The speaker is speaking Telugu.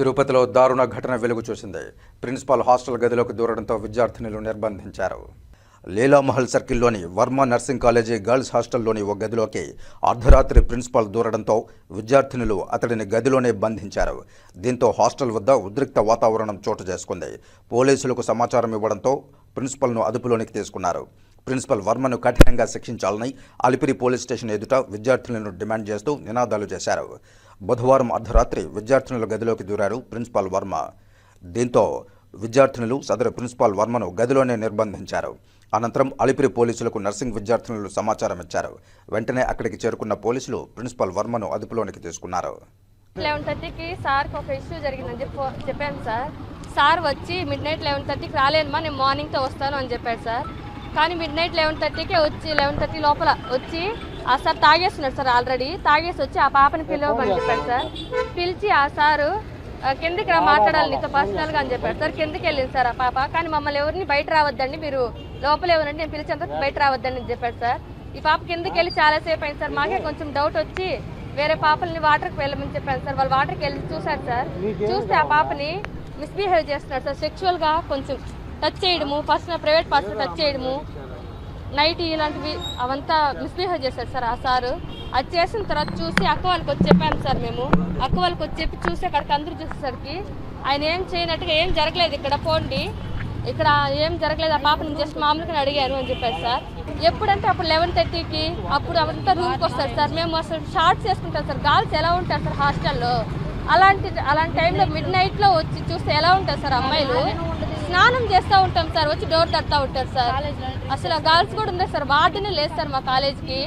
తిరుపతిలో దారుణ ఘటన వెలుగు చూసింది. ప్రిన్సిపల్ హాస్టల్ గదిలోకి దూరడంతో విద్యార్థినులు నిర్బంధించారు. లీలామహల్ సర్కిల్లోని వర్మ నర్సింగ్ కాలేజీ గర్ల్స్ హాస్టల్లోని ఓ గదిలోకి అర్ధరాత్రి ప్రిన్సిపాల్ దూరడంతో విద్యార్థినులు అతడిని గదిలోనే బంధించారు. దీంతో హాస్టల్ వద్ద ఉద్రిక్త వాతావరణం చోటు చేసుకుంది. పోలీసులకు సమాచారం ఇవ్వడంతో ప్రిన్సిపల్ను అదుపులోనికి తీసుకున్నారు. ప్రిన్సిపల్ వర్మను కఠినంగా శిక్షించాలని అలిపిరి పోలీస్ స్టేషన్ ఎదుట విద్యార్థులను డిమాండ్ చేస్తూ నినాదాలు చేశారు. బుధవారం అర్ధరాత్రి విద్యార్థినుల గదిలోకి దూరారు ప్రిన్సిపాల్ వర్మ. దీంతో విద్యార్థినులు సదరు ప్రిన్సిపాల్ వర్మను గదిలోనే నిర్బంధించారు. అనంతరం అలిపిరి పోలీసులకు నర్సింగ్ విద్యార్థినులు సమాచారం ఇచ్చారు. వెంటనే అక్కడికి చేరుకున్న పోలీసులు ప్రిన్సిపాల్ వర్మను అదుపులోనికి తీసుకున్నారు. 11:30కి సార్కి ఒక ఇష్యూ జరిగిందని చెప్పాను సార్. సార్ వచ్చి మిడ్-నైట్ 11:30కి రాలేనమ్మా, నేను మార్నింగ్తో వస్తాను అని చెప్పాడు సార్. కానీ మిడ్-నైట్ 11:30కే వచ్చి 11:30 లోపల వచ్చి ఆ సార్ తాగేస్తున్నాడు సార్. ఆల్రెడీ తాగేసి వచ్చి ఆ పాపని పిలవమని చెప్పాడు సార్. పిలిచి ఆ సారు కిందకి రా, మాట్లాడాలి నీతో పర్సనల్గా అని చెప్పాడు సార్. కిందకి వెళ్ళింది సార్ ఆ పాప. కానీ మమ్మల్ని ఎవరిని బయట రావద్దండి, మీరు లోపల ఎవరండి, నేను పిలిచేంత బయట రావద్దని చెప్పాడు సార్. ఈ పాప కిందకి వెళ్ళి చాలాసేపు అయింది సార్. మాకే కొంచెం డౌట్ వచ్చి వేరే పాపల్ని వాటర్కి వెళ్ళమని చెప్పాను సార్. వాళ్ళు వాటర్కి వెళ్ళి చూశారు సార్. చూస్తే ఆ పాపని మిస్బిహేవ్ చేస్తున్నాడు సార్. సెక్షువల్గా కొంచెం టచ్ చేయడము, ప్రైవేట్ పర్సన్ టచ్ చేయడము, నైట్ ఇలాంటివి అవంతా మిస్బిహేవ్ చేశాడు సార్ ఆ సారు. అది చేసిన తర్వాత చూసి అక్క వాళ్ళకి వచ్చి చెప్పాను సార్. మేము అక్క వాళ్ళకి వచ్చి చెప్పి చూసి అక్కడికి అందరూ చూసేసరికి ఆయన ఏం చేయనట్టుగా ఏం జరగలేదు, ఇక్కడ పోండి, ఇక్కడ ఏం జరగలేదు, ఆ పాపని జస్ట్ మామూలుగా అడిగాను అని చెప్పారు సార్. ఎప్పుడంటే అప్పుడు 11:30కి అప్పుడు అవంతా రూమ్కి వస్తారు సార్. మేము అసలు షార్ట్స్ వేసుకుంటాం సార్. గర్ల్స్ ఎలా ఉంటారు సార్ హాస్టల్లో, అలాంటి టైంలో మిడ్-నైట్లో వచ్చి చూస్తే ఎలా ఉంటారు సార్ అమ్మాయిలు. స్నానం చేస్తూ ఉంటాం సార్, వచ్చి డోర్ తడతా ఉంటారు సార్. అసలు గర్ల్స్ కూడా ఉన్నారు సార్. వార్డెనే లేదు సార్ మా కాలేజీకి.